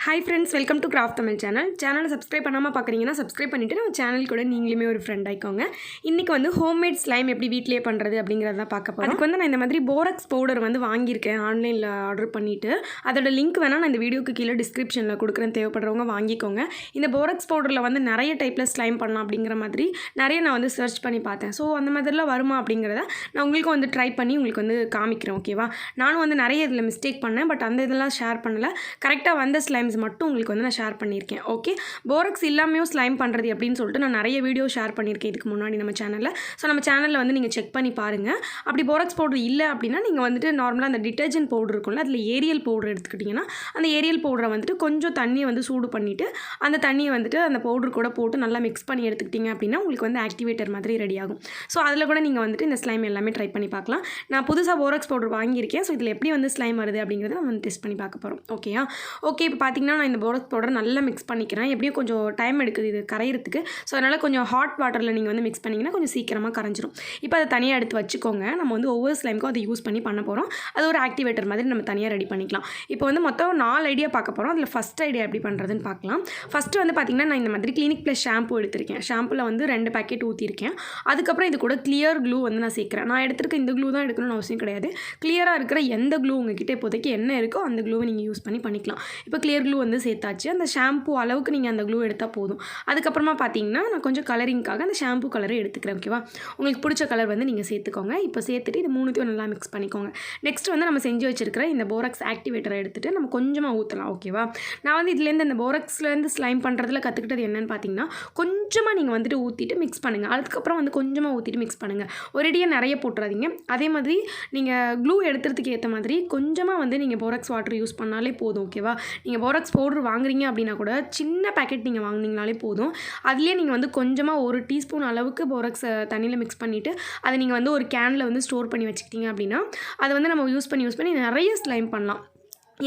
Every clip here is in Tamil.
Hi friends, welcome to Craft Tamil channel. Channel subscribe பண்ணாம பார்க்குறீங்கன்னா subscribe பண்ணிட்டு நம்ம சேனல் கூட நீங்களுமே ஒரு ஃப்ரெண்ட் ஆயிக்கோங்க. இன்னைக்கு வந்து ஹோம்மேட் ஸ்லைம் எப்படி வீட்லயே பண்றது அப்படிங்கறத தான் பார்க்க போறோம். அதுக்கு வந்து நான் இந்த மாதிரி Borex பவுடர் வந்து வாங்கியிருக்கேன் ஆன்லைன்ல ஆர்டர் பண்ணிட்டு. அதோட லிங்க் வேணா நான் இந்த வீடியோக்கு கீழ டிஸ்கிரிப்ஷன்ல கொடுக்குறேன், தேவைப்படுறவங்க வாங்கிக்கோங்க. இந்த Borex பவுடர்ல வந்து நிறைய டைப்ல ஸ்லைம் பண்ணலாம் அப்படிங்கிற மாதிரி நிறைய நான் வந்து சர்ச் பண்ணி பார்த்தேன். ஸோ அந்த மாதிரிலாம் வருமா அப்படிங்கறத நான் உங்களுக்கு வந்து ட்ரை பண்ணி உங்களுக்கு வந்து காமிக்கிறேன், ஓகேவா? நானும் வந்து நிறைய இதில் மிஸ்டேக் பண்ணேன், பட் அந்த இதெல்லாம் ஷேர் பண்ணல. கரெக்டாக வந்த ஸ்லைம்ஸ் மட்டும் உங்களுக்கு வந்து நான் ஷேர் பண்ணியிருக்கேன். ஓகே, போரக்ஸ் இல்லாமையும் ஸ்லைம் பண்ணுறது எப்படின்னு சொல்லிட்டு நான் நிறைய வீடியோ ஷேர் பண்ணியிருக்கேன் இதுக்கு முன்னாடி நம்ம சேனலில். ஸோ நம்ம சேனலில் வந்து நீங்கள் செக் பண்ணி பாருங்கள். அப்படி போரக்ஸ் பவுடர் இல்லை அப்படின்னா நீங்கள் வந்துட்டு நார்மலாக அந்த டிட்டர்ஜென்ட் பவுடர் இருக்கும்ல, அதில் ஏரியல் பவுடர் எடுத்துக்கிட்டிங்கன்னா அந்த ஏரியல் பவுடரை வந்துட்டு கொஞ்சம் தண்ணியை வந்து சூடு பண்ணிவிட்டு அந்த தண்ணியை வந்துட்டு அந்த பவுடர் கூட போட்டு நல்லா மிக்ஸ் பண்ணி எடுத்துக்கிட்டிங்க அப்படின்னா உங்களுக்கு வந்து ஆக்டிவேட்டர் மாதிரி ரெடி ஆகும். ஸோ அதில் கூட நீங்கள் வந்துட்டு இந்த ஸ்லைம் எல்லாமே ட்ரை பண்ணி பார்க்கலாம். நான் புதுசாக போரக்ஸ் பவுடர் வாங்கியிருக்கேன். ஸோ இதில் எப்படி வந்து ஸ்லைம் வருது அப்படிங்கிறத நம்ம வந்து டெஸ்ட் பண்ணி பார்க்க போகிறோம். ஓகேயா? ஓகே, இப்போ பார்த்தீங்கன்னா நான் இந்த போரக்ஸ் பவுடர் நல்லா மிக்ஸ் பண்ணிக்கிறேன். எப்படியும் கொஞ்சம் டைம் எடுக்குது இது கரையிறதுக்கு. ஸோ அதனால் கொஞ்சம் ஹாட் வாட்டரில் நீங்கள் வந்து மிக்ஸ் பண்ணிங்கன்னா கொஞ்சம் சீக்கிரமாக கரைஞ்சிரும். இப்போ அதை தனியாக எடுத்து வச்சுக்கோங்க. நம்ம வந்து ஒவ்வொரு ஸ்லைமுக்கும் அதை யூஸ் பண்ண போகிறோம். அது ஒரு ஆக்டிவேட்டர் மாதிரி நம்ம தனியாக ரெடி பண்ணிக்கலாம். இப்போ வந்து மொத்தம் 4 ஐடியா பார்க்க போகிறோம். அதில் ஃபஸ்ட் ஐடியா எப்படி பண்ணுறதுன்னு பார்க்கலாம். ஃபஸ்ட்டு வந்து பார்த்திங்கன்னா நான் இந்த மாதிரி கிளினிக் ப்ளஸ் ஷாம்பு எடுத்திருக்கேன். ஷாம்பில் வந்து 2 பேக்கெட் ஊற்றிருக்கேன். அதுக்கப்புறம் இது கூட கிளியர் க்ளூ வந்து நான் சேர்க்குறேன். நான் எடுத்துருக்க இந்த க்ளூ தான் எடுக்கணும்னு அவசியம் கிடையாது. கிளியராக இருக்கிற எந்த க்ளூ உங்ககிட்ட இப்போதைக்கு என்ன இருக்கோ அந்த க்ளூவை நீங்கள் யூஸ் பண்ணிக்கலாம். இப்போ கிளியர் க்ளூ வந்து சேர்த்தாச்சு. அந்த ஷாம்பு அளவுக்கு நீங்கள் அந்த க்ளூ எடுத்தால் போதும். அதுக்கப்புறமா பார்த்தீங்கன்னா நான் கொஞ்சம் கலரிங்காக அந்த ஷாம்பு கலரை எடுத்துக்கிறேன், ஓகேவா? உங்களுக்கு பிடிச்ச கலர் வந்து நீங்கள் சேர்த்துக்கோங்க. இப்போ சேர்த்துட்டு இது 3த்தையும் நல்லா மிக்ஸ் பண்ணிக்கோங்க. நெக்ஸ்ட் வந்து நம்ம செஞ்சு வச்சிருக்கிற இந்த போரக்ஸ் ஆக்டிவேட்டரை எடுத்துகிட்டு நம்ம கொஞ்சமாக ஊற்றலாம், ஓகேவா? நான் வந்து இதுலேருந்து இந்த போரக்ஸ்லேருந்து ஸ்லைம் பண்ணுறதுல கற்றுக்கிட்டது என்னென்னு பார்த்தீங்கன்னா, கொஞ்சமாக நீங்கள் வந்துட்டு ஊற்றிட்டு மிக்ஸ் பண்ணுங்கள். அதுக்கப்புறம் வந்து கொஞ்சமாக ஊற்றிட்டு மிக்ஸ் பண்ணுங்கள். ஒரேடியாக நிறைய போட்டுறாதீங்க. அதே மாதிரி நீங்கள் க்ளூ எடுத்துறதுக்கு ஏற்ற மாதிரி கொஞ்சமாக வந்து நீங்கள் போரக்ஸ் வாட்டர் யூஸ் பண்ணாலே போதும், ஓகேவா? நீங்கள் போரக்ஸ் பவுடர் வாங்குறீங்க அப்படின்னா கூட சின்ன பேக்கெட் நீங்கள் வாங்கினீங்கனாலே போதும். அதுலேயே நீங்கள் வந்து கொஞ்சமாக 1 டீஸ்பூன் அளவுக்கு போரக்ஸை தண்ணியில் மிக்ஸ் பண்ணிவிட்டு அதை நீங்கள் வந்து ஒரு கேனில் வந்து ஸ்டோர் பண்ணி வச்சுக்கிட்டீங்க அப்படின்னா அதை வந்து நம்ம யூஸ் பண்ணி நிறைய ஸ்லைம் பண்ணலாம்.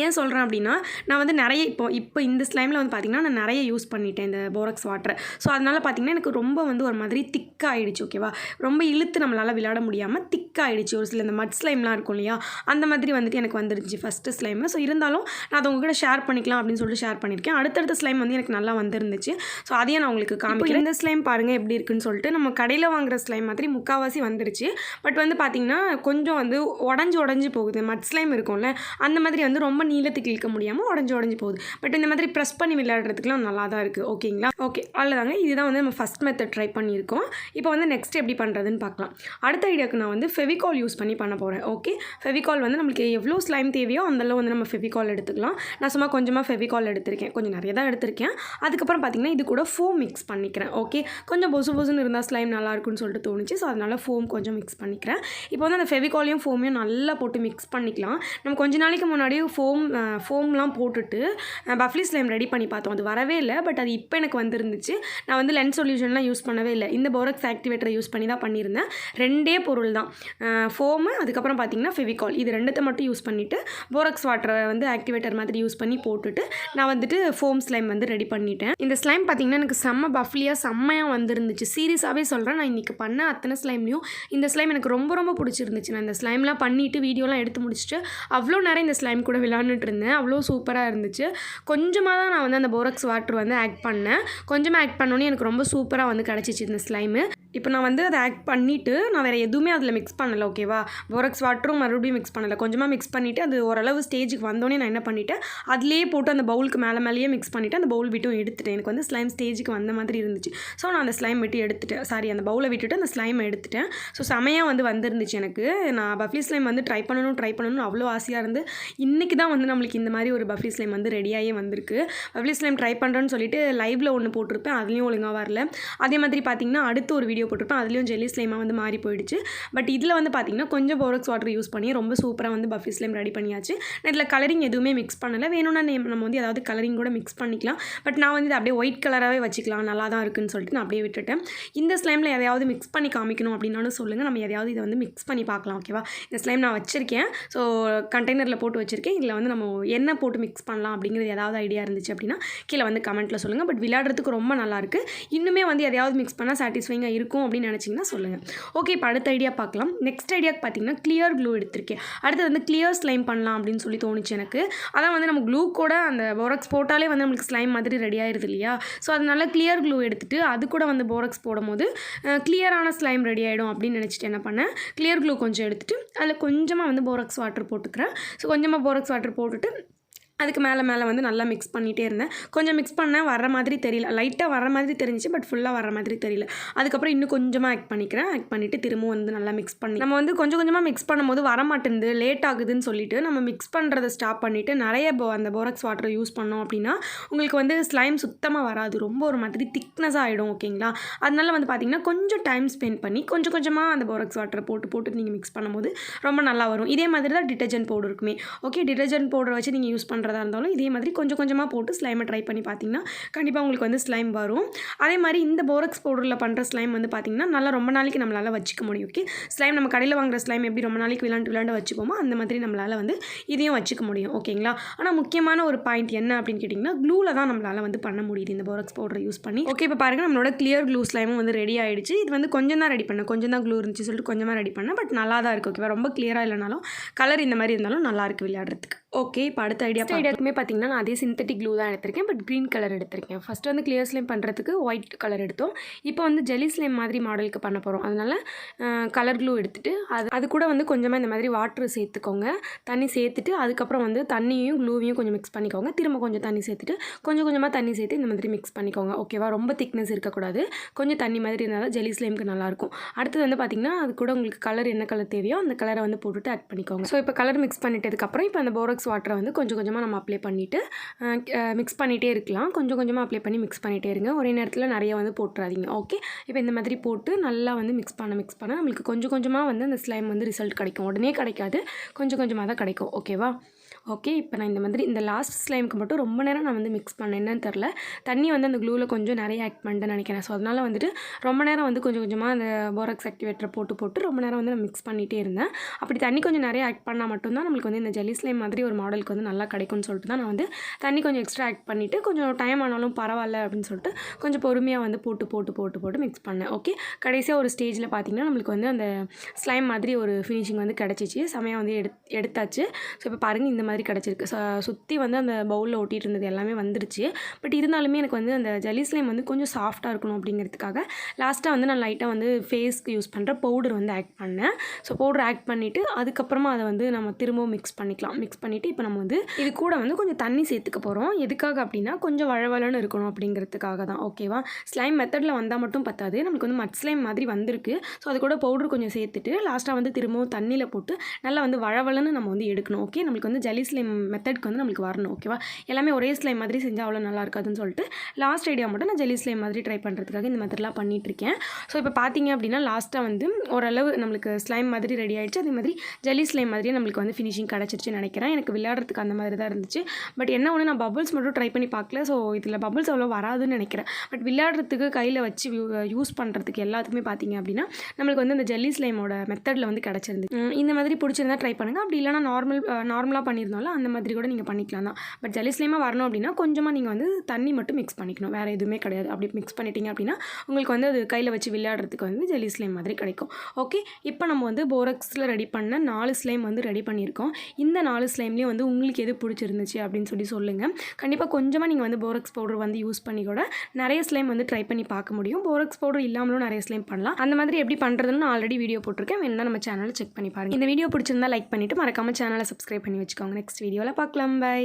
ஏன் சொல்கிறேன் அப்படின்னா, நான் வந்து நிறைய இப்போ இந்த ஸ்லைமில் வந்து பார்த்திங்கன்னா நான் நிறைய யூஸ் பண்ணிட்டேன் இந்த போரக்ஸ் வாட்டரை. ஸோ அதனால் பார்த்திங்கன்னா எனக்கு ரொம்ப வந்து ஒரு மாதிரி திக்காகிடுச்சு, ஓகேவா? ரொம்ப இழுத்து நம்மளால் விளையாட முடியாமல் திக்காகிடுச்சு. ஒரு சில இந்த மட் ஸ்லைம்லாம் இருக்கும் இல்லையா, அந்த மாதிரி வந்துட்டு எனக்கு வந்துருச்சு ஃபஸ்ட்டு ஸ்லைமு. ஸோ இருந்தாலும் நான் அதை உங்ககிட்ட ஷேர் பண்ணிக்கலாம் அப்படின்னு சொல்லிட்டு ஷேர் பண்ணியிருக்கேன். அடுத்தடுத்த ஸ்லைம் வந்து எனக்கு நல்லா வந்துருந்துச்சு. ஸோ அதையே நான் உங்களுக்கு காமிக்கிறேன். இந்த ஸ்லைம் பாருங்கள் எப்படி இருக்குன்னு சொல்லிட்டு. நம்ம கடையில் வாங்குகிற ஸ்லைம் மாதிரி முக்கால்வாசி வந்துருச்சு. பட் வந்து பார்த்திங்கன்னா கொஞ்சம் வந்து உடஞ்சி போகுது. மட் ஸ்லைம் இருக்கும்ல, அந்த மாதிரி வந்து ரொம்ப நீளத்துக்கு இழுக்க முடியாமல் உடஞ்சி போகுது. பட் இந்த மாதிரி ப்ரெஸ் பண்ணி விளையாடுறதுக்குலாம் நல்லா தான் இருக்குது, ஓகேங்களா? ஓகே, அவ்வளோதாங்க. இதுதான் வந்து நம்ம ஃபஸ்ட் மெத்தட் ட்ரை பண்ணியிருக்கோம். இப்போ வந்து நெக்ஸ்ட் எப்படி பண்ணுறதுன்னு பார்க்கலாம். அடுத்த ஐடியாவுக்கு நான் வந்து ஃபெவிகால் யூஸ் பண்ண போகிறேன். ஓகே, ஃபெவிகால் வந்து நம்மளுக்கு எவ்வளோ ஸ்லைம் தேவையோ அந்தளவு வந்து நம்ம ஃபெவிகால் எடுத்துக்கலாம். நான் சும்மா கொஞ்சமாக ஃபெவிகால் எடுத்திருக்கேன், கொஞ்சம் நிறைய தான் எடுத்திருக்கேன். அதுக்கப்புறம் பார்த்திங்கன்னா இது கூட ஃபோம் மிக்ஸ் பண்ணிக்கிறேன். ஓகே, கொஞ்சம் பொசுன்னு இருந்தால் ஸ்லைம் நல்லாயிருக்குன்னு சொல்லிட்டு தோணுச்சு. ஸோ அதனால் ஃபோம் கொஞ்சம் மிக்ஸ் பண்ணிக்கிறேன். இப்போ வந்து அந்த ஃபெவிகாலையும் ஃபோமையும் நல்லா போட்டு மிக்ஸ் பண்ணிக்கலாம். நம்ம கொஞ்ச நாளைக்கு முன்னாடி ஃபோம்லாம் போட்டுட்டு பஃப்லி ஸ்லைம் ரெடி பண்ணி பார்த்தோம். அது வரவே இல்லை. பட் அது இப்போ எனக்கு வந்துருந்துச்சு. நான் வந்து லென்ஸ் சொல்யூஷன்லாம் யூஸ் பண்ணவே இல்லை. இந்த போரக்ஸ் ஆக்டிவேட்டரை யூஸ் பண்ணி தான் பண்ணியிருந்தேன். 2 பொருள் தான், ஃபோமு அதுக்கப்புறம் பார்த்திங்கன்னா ஃபெவிகால். இது 2த்தை மட்டும் யூஸ் பண்ணிவிட்டு போரக்ஸ் வாட்டரை வந்து ஆக்டிவேட்டர் மாதிரி யூஸ் பண்ணி போட்டுட்டு நான் வந்துட்டு ஃபோம் ஸ்லைம் வந்து ரெடி பண்ணிட்டேன். இந்த ஸ்லைம் பார்த்திங்கன்னா எனக்கு செம்மையாக வந்துருந்துச்சு. சீரியஸாகவே சொல்கிறேன். நான் இன்றைக்கி பண்ண அத்தனை ஸ்லைம்லையும் இந்த ஸ்லைம் எனக்கு ரொம்ப பிடிச்சிருந்துச்சு. நான் இந்த ஸ்லைம்லாம் பண்ணிவிட்டு வீடியோலாம் எடுத்து முடிச்சுட்டு அவ்வளோ நேரம் இந்த ஸ்லைம் கூட விளையாண்டுட்டு இருந்தேன். அவ்வளோ சூப்பராக இருந்துச்சு. கொஞ்சமாக தான் நான் வந்து அந்த போரக்ஸ் வாட்டர் வந்து ஆட் பண்ணேன். கொஞ்சமாக ஆட் பண்ணோன்னே எனக்கு ரொம்ப சூப்பராக வந்து கிடச்சிச்சு இந்த ஸ்லைமு. இப்போ நான் வந்து அதை ஆட் பண்ணிவிட்டு நான் வேறு எதுவுமே அதில் மிக்ஸ் பண்ணலை, ஓகேவா? போரக்ஸ் வாட்டரும் மறுபடியும் மிக்ஸ் பண்ணலை. கொஞ்சமாக மிக்ஸ் பண்ணிவிட்டு அது ஓரளவு ஸ்டேஜுக்கு வந்தோடனே நான் என்ன பண்ணிவிட்டேன், அதிலேயே போட்டு அந்த பவுலுக்கு மேலேயே மிக்ஸ் பண்ணிவிட்டு அந்த பவுல் விட்டும் எடுத்துட்டேன். எனக்கு வந்து ஸ்லைம் ஸ்டேஜுக்கு வந்த மாதிரி இருந்துச்சு. ஸோ நான் அந்த ஸ்லைம் விட்டு எடுத்துட்டேன். அந்த பவுலை விட்டுட்டு அந்த ஸ்லைமை எடுத்துட்டேன். ஸோ செமையாக வந்து வந்துருந்துச்சு எனக்கு. நான் பஃப்லி ஸ்லைம் வந்து ட்ரை பண்ணணும்னு அவ்வளோ ஆசையாக இருந்து இன்றைக்கி தான் வந்து நம்மளுக்கு இந்த மாதிரி ஒரு பஃப்லி ஸ்லைம் வந்து ரெடியாகவே வந்திருக்கு. பஃப்லி ஸ்லைம் ட்ரை பண்ணுறேன்னு சொல்லிட்டு லைவில் ஒன்று போட்டிருப்பேன், அதுலேயும் ஒழுங்காக வரல. அதே மாதிரி பார்த்திங்கன்னா அடுத்து ஒரு வீடியோ போட்டிருப்பேன், அதுலேயும் ஜெல்லி ஸ்லைமாக வந்து மாறி போயிடுச்சு. பட் இதில் வந்து பார்த்திங்கன்னா கொஞ்சம் போரக்ஸ் வாட்டர் யூஸ் பண்ணி ரொம்ப சூப்பராக வந்து பஃப்லி ஸ்லைம் ரெடி பண்ணியாச்சு. நான் இதில் கலரிங் எதுவுமே மிக்ஸ் பண்ணலை. வேணும்னா நம்ம வந்து ஏதாவது கலரிங் கூட மிக்ஸ் பண்ணிக்கலாம். பட் நான் வந்து இதை அப்படியே ஒயிட் கலராகவே வச்சுக்கலாம், நல்லா தான் இருக்குன்னு சொல்லிட்டு நான் அப்படியே விட்டுட்டேன். இந்த ஸ்லைமில் எதையாவது மிக்ஸ் பண்ணி காமிக்கணும் அப்படின்னாலும் சொல்லுங்கள், நம்ம எதையாவது இதை வந்து மிக்ஸ் பண்ணி பார்க்கலாம், ஓகேவா? இந்த ஸ்லைம் நான் வச்சுருக்கேன். ஸோ கண்டெய்னரில் போட்டு வச்சுருக்கேன். இதில் வந்து நம்ம என்ன போட்டு மிக்ஸ் பண்ணலாம் அப்படிங்கிறது ஏதாவது ஐடியா இருந்துச்சு அப்படின்னா கீழே வந்து கமெண்ட்டில் சொல்லுங்கள். பட் விளையாடுறதுக்கு ரொம்ப நல்லாயிருக்கு. இன்னுமே வந்து எதையாவது மிக்ஸ் பண்ணால் சாட்டிஸ்ஃபைங்காக இருக்கும் இருக்கும் அப்படின்னு நினச்சிங்கன்னா சொல்லுங்கள். ஓகே, இப்போ அடுத்த ஐடியா பார்க்கலாம். நெக்ஸ்ட் ஐடியாவுக்கு பார்த்தீங்கன்னா கிளியர் க்ளூ எடுத்திருக்கேன். அடுத்து வந்து கிளியர் ஸ்லைம் பண்ணலாம் அப்படின்னு சொல்லி தோணுச்சு எனக்கு. அதான் வந்து நம்ம க்ளூ கூட அந்த போரக்ஸ் போட்டாலே வந்து நம்மளுக்கு ஸ்லைம் மாதிரி ரெடி ஆயிடுது இல்லையா? ஸோ அதனால கிளியர் க்ளூ எடுத்துகிட்டு அது கூட வந்து போரக்ஸ் போடும்போது கிளியரான ஸ்லைம் ரெடி ஆகிடும் அப்படின்னு நினச்சிட்டு என்ன பண்ணேன், கிளியர் க்ளூ கொஞ்சம் எடுத்துகிட்டு அதில் கொஞ்சமாக வந்து போரக்ஸ் வாட்டர் போட்டுக்கிறேன். ஸோ கொஞ்சமாக போரக்ஸ் வாட்டர் போட்டுட்டு அதுக்கு மேலே வந்து நல்லா மிக்ஸ் பண்ணிகிட்டே இருந்தேன். கொஞ்சம் மிக்ஸ் பண்ணேன், வர மாதிரி தெரியல. லைட்டாக வர மாதிரி தெரிஞ்சிச்சு, பட் ஃபுல்லாக வர மாதிரி தெரியல. அதுக்கப்புறம் இன்னும் கொஞ்சமாக ஆட் பண்ணிக்கிறேன். ஆட் பண்ணிவிட்டு திரும்பவும் வந்து நல்லா மிக்ஸ் பண்ணி நம்ம வந்து கொஞ்சம் கொஞ்சமாக மிக்ஸ் பண்ணும்போது வரமாட்டேங்குது, லேட் ஆகுதுன்னு சொல்லிட்டு நம்ம மிக்ஸ் பண்ணுறதை ஸ்டாப் பண்ணிவிட்டு நிறைய அந்த போரக்ஸ் வாட்டரை யூஸ் பண்ணோம் அப்படின்னா உங்களுக்கு வந்து ஸ்லைம் சுத்தமாக வராது. ரொம்ப ஒரு மாதிரி திக்னஸாக ஆகிடும். ஓகேங்களா? அதனால வந்து பார்த்திங்கன்னா கொஞ்சம் டைம் ஸ்பெண்ட் பண்ணி கொஞ்சம் கொஞ்சமாக அந்த போரக்ஸ் வாட்டரை போட்டு நீங்கள் மிக்ஸ் பண்ணும்போது ரொம்ப நல்லா வரும். இதே மாதிரி தான் டிட்டர்ஜென்ட் பவுடர் இருக்குமே. ஓகே, டிட்டர்ஜென்ட் பவுடரை வச்சு நீங்கள் யூஸ் பண்ணுறதா இருந்தாலும் இதே மாதிரி கொஞ்சம் கொஞ்சமாக போட்டு ஸ்லைமை ட்ரை பண்ணி பார்த்தீங்கன்னா கண்டிப்பாக உங்களுக்கு வந்து ஸ்லைம் வரும். அதே மாதிரி இந்த போரக்ஸ் பவுடரில் பண்ணுற ஸ்லைம் வந்து பார்த்திங்கன்னா நல்லா ரொம்ப நாளைக்கு நம்மளால் வச்சுக்க முடியும். ஓகே, ஸ்லைம் நம்ம கடையில் வாங்குற ஸ்லைம் எப்படி ரொம்ப நாளைக்கு விளாண்டு வச்சுப்போமோ அந்த மாதிரி நம்மளால் வந்து இதையும் வச்சுக்க முடியும். ஓகேங்களா? ஆனால் முக்கியமான ஒரு பாயிண்ட் என்ன அப்படின்னு கேட்டிங்கன்னா க்ளூவில் தான் நம்மளால் வந்து பண்ண முடியுது இந்த போரக்ஸ் பவுடரை யூஸ் பண்ணி. ஓகே, இப்போ பாருங்கள் நம்மளோட கிளியர் க்ளூ ஸ்லைமும் வந்து ரெடி ஆகிடுச்சு. இது வந்து கொஞ்சம் தான் ரெடி பண்ணேன், கொஞ்சம் தான் க்ளூ இருந்துச்சு சொல்லிட்டு கொஞ்சமாக ரெடி பண்ணேன். பட் நல்லா தான் இருக்குது. ஓகேவா? ரொம்ப கிளியராக இல்லைனாலும் கலர் இந்த மாதிரி இருந்தாலும் நல்லாயிருக்கு விளையாடுறதுக்கு. ஓகே, இப்போ அடுத்த ஐடியாக்குமே பார்த்தீங்கன்னா நான் அதே சிந்தட்டிக் க்ளூ தான் எடுத்திருக்கேன், பட் க்ரீன் கலர் எடுத்திருக்கேன். ஃபஸ்ட்டு வந்து கிளியர் ஸ்லைம் பண்ணுறதுக்கு ஒயிட் கலர் எடுத்தோம். இப்போ வந்து ஜெல்லி ஸ்லைம் மாதிரி மாடலுக்கு பண்ண போகிறோம். அதனால் கலர் க்ளூ எடுத்துகிட்டு அது கூட வந்து கொஞ்சமாக இந்த மாதிரி வாட்ரு சேர்த்துக்கோங்க. தண்ணி சேர்த்துட்டு அதுக்கப்புறம் வந்து தண்ணியும் க்ளூவையும் கொஞ்சம் மிக்ஸ் பண்ணிக்கோங்க. திரும்ப கொஞ்சம் தண்ணி சேர்த்துட்டு கொஞ்சம் கொஞ்சமாக தண்ணி சேர்த்து இந்த மாதிரி மிக்ஸ் பண்ணிக்கோங்க. ஓகேவா? ரொம்ப திக்னஸ் இருக்கக்கூடாது, கொஞ்சம் தண்ணி மாதிரி இருந்தாலும் ஜெல்லி ஸ்லைமுக்கு நல்லாயிருக்கும். அடுத்தது வந்து பார்த்திங்கன்னா அது கூட உங்களுக்கு கலர் என்ன கலர் தேவையோ அந்த கலரை வந்து போட்டுட்டு ஆட் பண்ணிக்கோங்க. ஸோ இப்போ கலர் மிக்ஸ் பண்ணிட்டதுக்கப்புறம் இப்போ அந்த போரக்ஸ் வாட்டரை வந்து கொஞ்சம் கொஞ்சமாக நம்ம அப்ளை பண்ணிவிட்டு மிக்ஸ் பண்ணிகிட்டே இருக்கலாம். கொஞ்சம் கொஞ்சமாக அப்ளை பண்ணி மிக்ஸ் பண்ணிகிட்டே இருங்க. ஒரே நேரத்தில் நிறைய வந்து போட்டுறாதீங்க. ஓகே, இப்போ இந்த மாதிரி போட்டு நல்லா வந்து மிக்ஸ் பண்ண நம்மளுக்கு கொஞ்சம் கொஞ்சமாக வந்து அந்த ஸ்லைம் வந்து ரிசல்ட் கிடைக்கும். உடனே கிடைக்காது, கொஞ்சம் கொஞ்சமாக தான் கிடைக்கும். ஓகேவா? ஓகே, இப்போ நான் இந்த மாதிரி இந்த லாஸ்ட் ஸ்லைமுக்கு மட்டும் ரொம்ப நேரம் நான் வந்து மிக்ஸ் பண்ணேன். என்னன்னு தெரில, தண்ணி வந்து அந்த க்ளூவில் கொஞ்சம் நிறைய ஆட் பண்ணிட்டேன்னு நினைக்கிறேன். ஸோ அதனால் வந்துட்டு ரொம்ப நேரம் வந்து கொஞ்சம் கொஞ்சமாக அந்த போரக்ஸ் ஆக்டிவேட்டரை போட்டு ரொம்ப நேரம் வந்து நான் மிக்ஸ் பண்ணிகிட்டே இருந்தேன். அப்படி தண்ணி கொஞ்சம் நிறைய ஆட் பண்ணால் மட்டும்தான் நம்மளுக்கு வந்து இந்த ஜெல்லி ஸ்லைம் மாதிரி ஒரு மாடலுக்கு வந்து நல்லா கிடைக்கும்னு சொல்லிட்டு தான் நான் வந்து தண்ணி கொஞ்சம் எக்ஸ்ட்ரா ஆட் பண்ணிவிட்டு கொஞ்சம் டைம் ஆனாலும் பரவாயில்ல அப்படின்னு சொல்லிட்டு கொஞ்சம் பொறுமையாக வந்து போட்டு மிக்ஸ் பண்ணேன். ஓகே, கடைசியாக ஒரு ஸ்டேஜில் பார்த்திங்கன்னா நம்மளுக்கு வந்து அந்த ஸ்லைம் மாதிரி ஒரு ஃபினிஷிங் வந்து கிடச்சிச்சு. செமையாக வந்து எடுத்தாச்சு. ஸோ இப்போ பாருங்கள் இந்த மாதிரி கிடச்சிருக்கு. சுற்றி வந்து அந்த பவுலில் ஒட்டிகிட்டு இருந்தது எல்லாமே வந்துருச்சு. பட் இருந்தாலுமே எனக்கு வந்து அந்த ஜெல்லி ஸ்லைம் வந்து கொஞ்சம் சாஃப்டாக இருக்கணும் அப்படிங்கிறதுக்காக லாஸ்ட்டாக வந்து நான் லைட்டாக வந்து ஃபேஸ்க்கு யூஸ் பண்ணுற பவுடர் வந்து ஆட் பண்ணேன். ஸோ பவுடர் ஆட் பண்ணிவிட்டு அதுக்கப்புறமா அதை வந்து நம்ம திரும்பவும் மிக்ஸ் பண்ணிக்கலாம். மிக்ஸ் பண்ணிவிட்டு இப்போ நம்ம வந்து இது கூட வந்து கொஞ்சம் தண்ணி சேர்த்துக்க போகிறோம். எதுக்காக அப்படின்னா கொஞ்சம் வழவழன்னு இருக்கணும் அப்படிங்கிறதுக்காக தான். ஓகேவா? ஸ்லைம் மெத்தடில் வந்தால் மட்டும் பத்தாது, நமக்கு வந்து மட் ஸ்லைம் மாதிரி வந்திருக்கு. ஸோ அது கூட பவுடர் கொஞ்சம் சேர்த்துட்டு லாஸ்ட்டாக வந்து திரும்பவும் தண்ணியில் போட்டு நல்லா வந்து வழவழன்னு நம்ம வந்து எடுக்கணும். ஓகே, நம்மளுக்கு வந்து ஜெல்லி ஸ்லைம் மெத்தட்க்கு வந்து நம்மளுக்கு வரணும். ஓகேவா? எல்லாமே ஒரே ஸ்லைம் மாதிரி செஞ்சால் அவ்வளோ நல்லா இருக்காதுன்னு சொல்லிட்டு லாஸ்ட் ஐடியா மட்டும் நான் ஜெல்லி ஸ்லைம் மாதிரி ட்ரை பண்ணுறதுக்காக இந்த மெத்தட்லாம் பண்ணிகிட்ருக்கேன். ஸோ இப்போ பார்த்தீங்க அப்படின்னா லாஸ்ட்டாக வந்து ஓரளவு நம்மளுக்கு ஸ்லைம் மாதிரி ரெடி ஆகிடுச்சு. அதே மாதிரி ஜெல்லி ஸ்லைம் மாதிரியே நம்மளுக்கு வந்து ஃபினிஷிங் கிடச்சிருச்சுன்னு நினைக்கிறேன். எனக்கு விளையாடுறதுக்கு அந்த மாதிரி தான் இருந்துச்சு. பட் என்ன ஒன்று, நான் பபுள்ஸ் மட்டும் ட்ரை பண்ணி பார்க்கல. ஸோ இதில் பபுள்ஸ் அவ்வளோ வராதுன்னு நினைக்கிறேன். பட் விளையாடுறதுக்கு கையில் வச்சு யூஸ் பண்ணுறதுக்கு எல்லாத்துக்குமே பார்த்தீங்க அப்படின்னா நம்மளுக்கு வந்து இந்த ஜெல்லி ஸ்லைமோட மெத்தடில் வந்து கிடச்சிருந்து. இந்த மாதிரி பிடிச்சிருந்தா ட்ரை பண்ணுங்கள். அப்படி இல்லைனா நார்மலாக பண்ணியிருந்தாலும் அந்த மாதிரி கூட நீங்கள் பண்ணிக்கலாம் தான். பட் ஜெல்லி ஸ்லைமாக வரணும் அப்படின்னா கொஞ்சமாக நீங்கள் வந்து தண்ணி மட்டும் மிக்ஸ் பண்ணிக்கணும், வேறு எதுவுமே கிடையாது. அப்படி மிக்ஸ் பண்ணிட்டீங்க அப்படின்னா உங்களுக்கு வந்து அது கையில் வச்சு விளையாடுறதுக்கு வந்து ஜெல்லி ஸ்லைம் மாதிரி கிடைக்கும். ஓகே, இப்போ நம்ம வந்து போரக்ஸில் ரெடி பண்ண 4 ஸ்லைம் வந்து ரெடி பண்ணியிருக்கோம். இந்த 4 ஸ்லைம்லேயும் வந்து உங்களுக்கு எது பிடிச்சிருந்துச்சு அப்படின்னு சொல்லி சொல்லுங்கள். கண்டிப்பாக கொஞ்சமாக நீங்கள் வந்து போரக்ஸ் பவுடர் வந்து யூஸ் பண்ணி கூட நிறைய ஸ்லைம் வந்து ட்ரை பண்ணி பார்க்க முடியும். போரக்ஸ் பவுடர் இல்லாமலும் நிறைய ஸ்லைம் பண்ணலாம். அந்த மாதிரி எப்படி பண்ணுறதுன்னு நான் ஆல்ரெடி வீடியோ போட்டிருக்கேன், வேணும்னா நம்ம சேனலை செக் பண்ணி பாருங்கள். இந்த வீடியோ பிடிச்சிருந்தா லைக் பண்ணிவிட்டு மறக்காமல் சேனலை சப்ஸ்கிரைப் பண்ணி வச்சுக்கோங்க. நெக்ஸ்ட் வீடியோவில் பார்க்கலாம். பை.